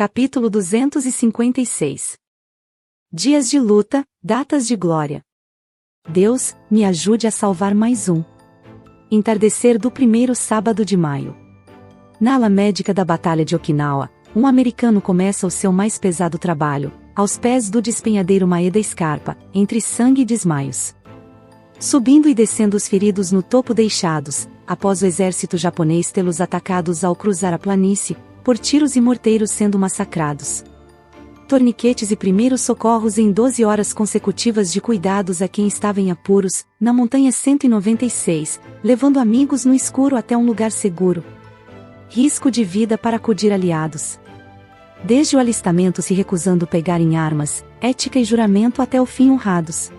Capítulo 256. Dias de luta, datas de glória. Deus, me ajude a salvar mais um. Entardecer do primeiro sábado de maio. Na ala médica da Batalha de Okinawa, um americano começa o seu mais pesado trabalho, aos pés do despenhadeiro Maeda Scarpa, entre sangue e desmaios. Subindo e descendo os feridos no topo deixados, após o exército japonês tê-los atacados ao cruzar a planície, por tiros e morteiros sendo massacrados. Torniquetes e primeiros socorros em 12 horas consecutivas de cuidados a quem estava em apuros, na montanha 196, levando amigos no escuro até um lugar seguro. Risco de vida para acudir aliados. Desde o alistamento se recusando pegar em armas, ética e juramento até o fim honrados.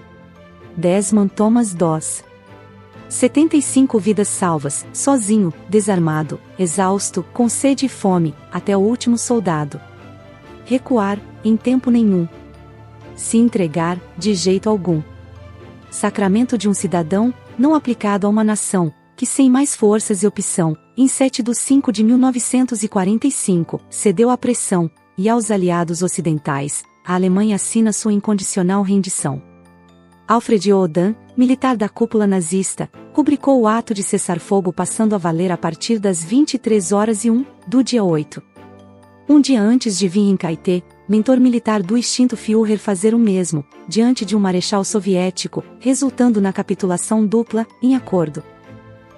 Desmond Thomas Doss. 75 vidas salvas, sozinho, desarmado, exausto, com sede e fome, até o último soldado. Recuar, em tempo nenhum. Se entregar, de jeito algum. Sacramento de um cidadão, não aplicado a uma nação, que sem mais forças e opção, em 7/5 de 1945, cedeu à pressão, e aos aliados ocidentais, a Alemanha assina sua incondicional rendição. Alfred Odan, militar da cúpula nazista, rubricou o ato de cessar-fogo passando a valer a partir das 23h01, do dia 8. Um dia antes de Vin Caité, mentor militar do extinto Führer fazer o mesmo, diante de um marechal soviético, resultando na capitulação dupla, em acordo.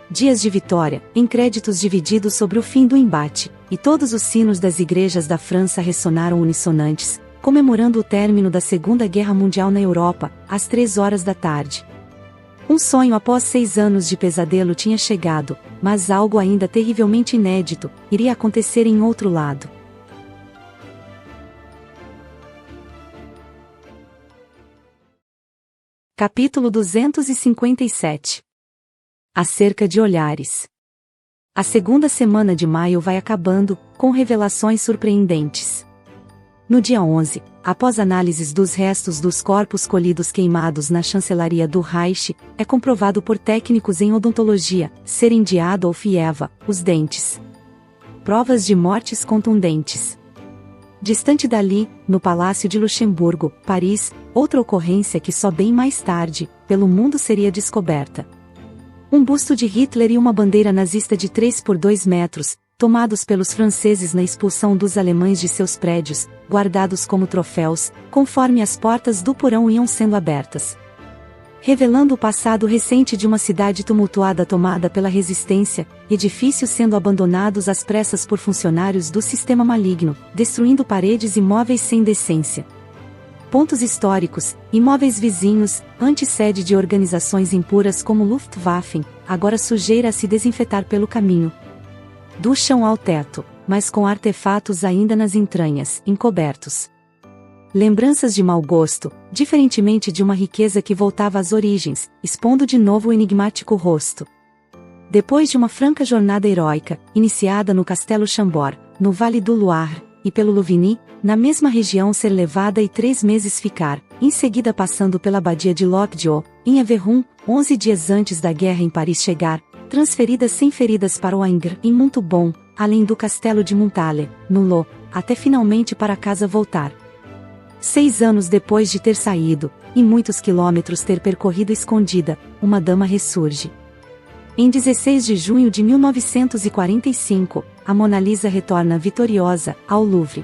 Dias de vitória, em créditos divididos sobre o fim do embate, e todos os sinos das igrejas da França ressonaram unissonantes, comemorando o término da Segunda Guerra Mundial na Europa, às 3h da tarde. Um sonho após 6 anos de pesadelo tinha chegado, mas algo ainda terrivelmente inédito, iria acontecer em outro lado. Capítulo 257. Acerca de olhares. A segunda semana de maio vai acabando, com revelações surpreendentes. No dia 11, após análises dos restos dos corpos colhidos queimados na chancelaria do Reich, é comprovado por técnicos em odontologia, serem de Adolf e Eva, os dentes. Provas de mortes contundentes. Distante dali, no Palácio de Luxemburgo, Paris, outra ocorrência que só bem mais tarde, pelo mundo seria descoberta. Um busto de Hitler e uma bandeira nazista de 3 por 2 metros, tomados pelos franceses na expulsão dos alemães de seus prédios, guardados como troféus, conforme as portas do porão iam sendo abertas. Revelando o passado recente de uma cidade tumultuada tomada pela resistência, edifícios sendo abandonados às pressas por funcionários do sistema maligno, destruindo paredes e móveis sem decência. Pontos históricos, imóveis vizinhos, antessede de organizações impuras como Luftwaffe, agora sujeira a se desinfetar pelo caminho. Do chão ao teto, mas com artefatos ainda nas entranhas, encobertos. Lembranças de mau gosto, diferentemente de uma riqueza que voltava às origens, expondo de novo o enigmático rosto. Depois de uma franca jornada heróica, iniciada no Castelo Chambord, no Vale do Loire, e pelo Louvigny, na mesma região ser levada e 3 meses ficar, em seguida passando pela abadia de Lockjaw, em Aveyron, 11 dias antes da guerra em Paris chegar, transferidas sem feridas para o Ingres, em Montauban, além do castelo de Montalet, no Lot, até finalmente para casa voltar. 6 anos depois de ter saído, e muitos quilômetros ter percorrido escondida, uma dama ressurge. Em 16 de junho de 1945, a Mona Lisa retorna vitoriosa, ao Louvre.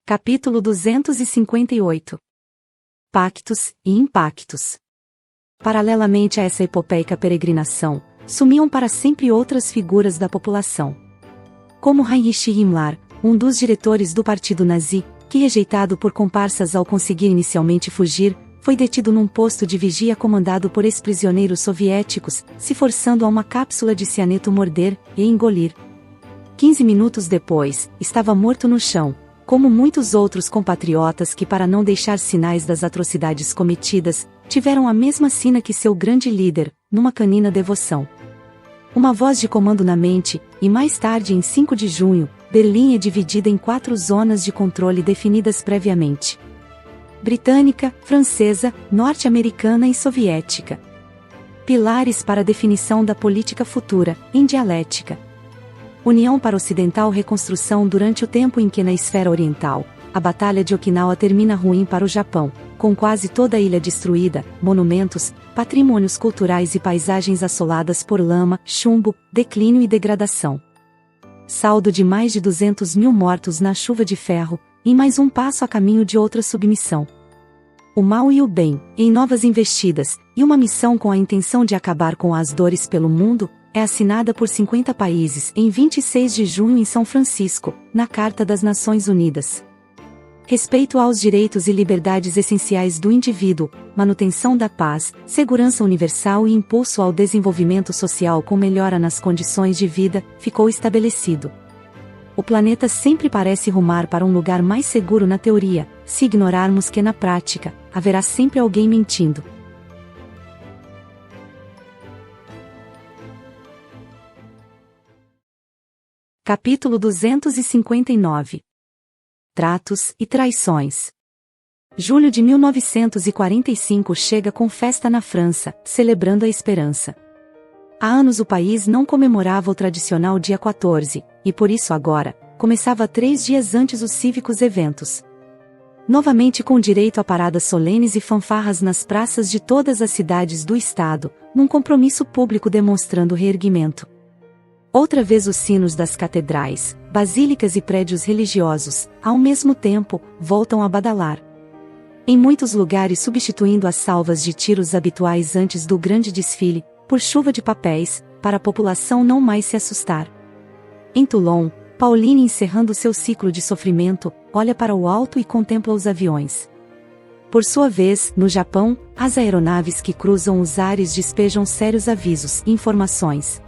Capítulo 258. Pactos e impactos. Paralelamente a essa epopeica peregrinação, sumiam para sempre outras figuras da população. Como Heinrich Himmler, um dos diretores do partido nazi, que rejeitado por comparsas ao conseguir inicialmente fugir, foi detido num posto de vigia comandado por ex-prisioneiros soviéticos, se forçando a uma cápsula de cianeto morder e engolir. 15 minutos depois, estava morto no chão, como muitos outros compatriotas que, para não deixar sinais das atrocidades cometidas, tiveram a mesma sina que seu grande líder, numa canina devoção. Uma voz de comando na mente, e mais tarde em 5 de junho, Berlim é dividida em 4 zonas de controle definidas previamente: britânica, francesa, norte-americana e soviética. Pilares para a definição da política futura, em dialética. União para ocidental reconstrução durante o tempo em que na esfera oriental, a Batalha de Okinawa termina ruim para o Japão, com quase toda a ilha destruída, monumentos, patrimônios culturais e paisagens assoladas por lama, chumbo, declínio e degradação. Saldo de mais de 200 mil mortos na chuva de ferro, e mais um passo a caminho de outra submissão. O mal e o bem, em novas investidas, e uma missão com a intenção de acabar com as dores pelo mundo, é assinada por 50 países em 26 de junho em São Francisco, na Carta das Nações Unidas. Respeito aos direitos e liberdades essenciais do indivíduo, manutenção da paz, segurança universal e impulso ao desenvolvimento social com melhora nas condições de vida, ficou estabelecido. O planeta sempre parece rumar para um lugar mais seguro na teoria, se ignorarmos que na prática, haverá sempre alguém mentindo. Capítulo 259. Tratos e traições. Julho de 1945 chega com festa na França, celebrando a esperança. Há anos o país não comemorava o tradicional dia 14, e por isso agora, começava 3 dias antes os cívicos eventos. Novamente com direito a paradas solenes e fanfarras nas praças de todas as cidades do estado, num compromisso público demonstrando reerguimento. Outra vez os sinos das catedrais, basílicas e prédios religiosos, ao mesmo tempo, voltam a badalar. Em muitos lugares substituindo as salvas de tiros habituais antes do grande desfile, por chuva de papéis, para a população não mais se assustar. Em Toulon, Pauline encerrando seu ciclo de sofrimento, olha para o alto e contempla os aviões. Por sua vez, no Japão, as aeronaves que cruzam os ares despejam sérios avisos e informações.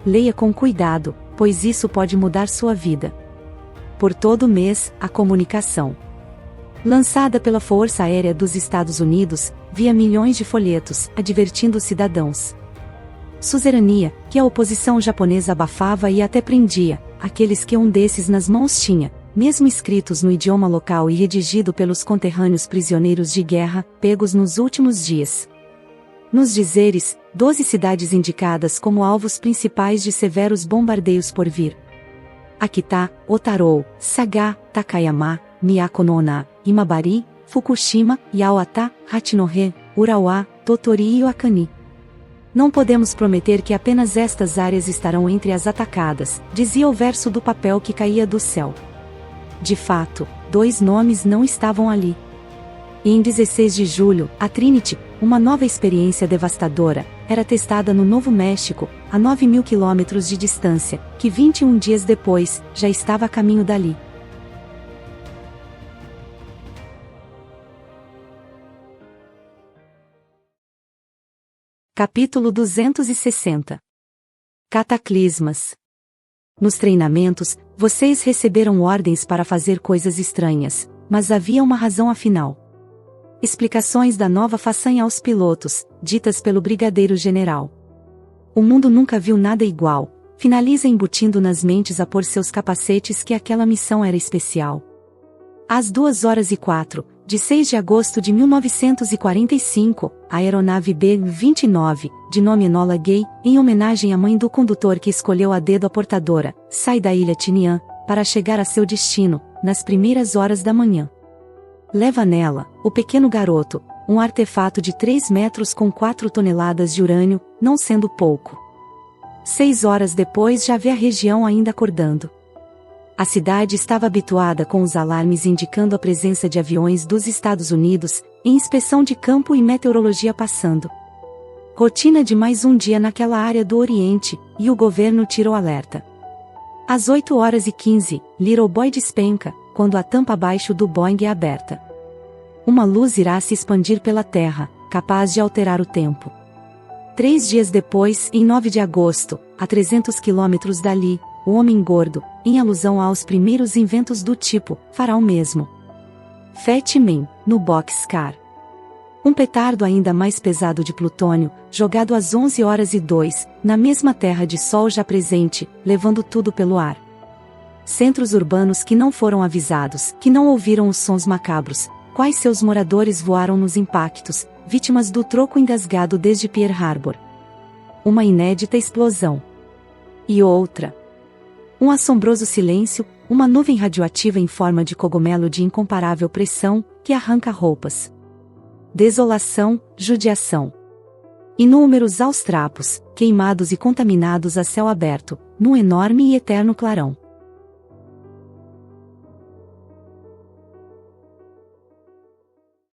Leia com cuidado, pois isso pode mudar sua vida. Por todo mês, a comunicação. Lançada pela Força Aérea dos Estados Unidos, via milhões de folhetos, advertindo os cidadãos. Suzerania, que a oposição japonesa abafava e até prendia, aqueles que um desses nas mãos tinha, mesmo escritos no idioma local e redigido pelos conterrâneos prisioneiros de guerra, pegos nos últimos dias. Nos dizeres, 12 cidades indicadas como alvos principais de severos bombardeios por vir. Akita, Otarou, Saga, Takayama, Miyako no Ona, Imabari, Fukushima, Yawata, Hachinohe, Urawa, Totori e Wakani. Não podemos prometer que apenas estas áreas estarão entre as atacadas, dizia o verso do papel que caía do céu. De fato, 2 nomes não estavam ali. E em 16 de julho, a Trinity, uma nova experiência devastadora, era testada no Novo México, a 9.000 quilômetros de distância, que 21 dias depois, já estava a caminho dali. Capítulo 260. Cataclismas. Nos treinamentos, vocês receberam ordens para fazer coisas estranhas, mas havia uma razão afinal. Explicações da nova façanha aos pilotos, ditas pelo brigadeiro-general. O mundo nunca viu nada igual, finaliza embutindo nas mentes a pôr seus capacetes que aquela missão era especial. Às 2h04, de 6 de agosto de 1945, a aeronave B-29, de nome Enola Gay, em homenagem à mãe do condutor que escolheu a dedo a portadora, sai da ilha Tinian, para chegar a seu destino, nas primeiras horas da manhã. Leva nela, o pequeno garoto, um artefato de 3 metros com 4 toneladas de urânio, não sendo pouco. 6 horas depois já vê a região ainda acordando. A cidade estava habituada com os alarmes indicando a presença de aviões dos Estados Unidos, em inspeção de campo e meteorologia passando. Rotina de mais um dia naquela área do Oriente, e o governo tirou alerta. Às 8h15, Little Boy despenca, quando a tampa abaixo do Boeing é aberta. Uma luz irá se expandir pela Terra, capaz de alterar o tempo. 3 dias depois, em 9 de agosto, a 300 quilômetros dali, o homem gordo, em alusão aos primeiros inventos do tipo, fará o mesmo. Fat Man, no Boxcar. Um petardo ainda mais pesado de plutônio, jogado às 11h02, na mesma terra de sol já presente, levando tudo pelo ar. Centros urbanos que não foram avisados, que não ouviram os sons macabros, quais seus moradores voaram nos impactos, vítimas do troco engasgado desde Pearl Harbor. Uma inédita explosão. E outra. Um assombroso silêncio, uma nuvem radioativa em forma de cogumelo de incomparável pressão, que arranca roupas. Desolação, judiação. Inúmeros aos trapos, queimados e contaminados a céu aberto, num enorme e eterno clarão.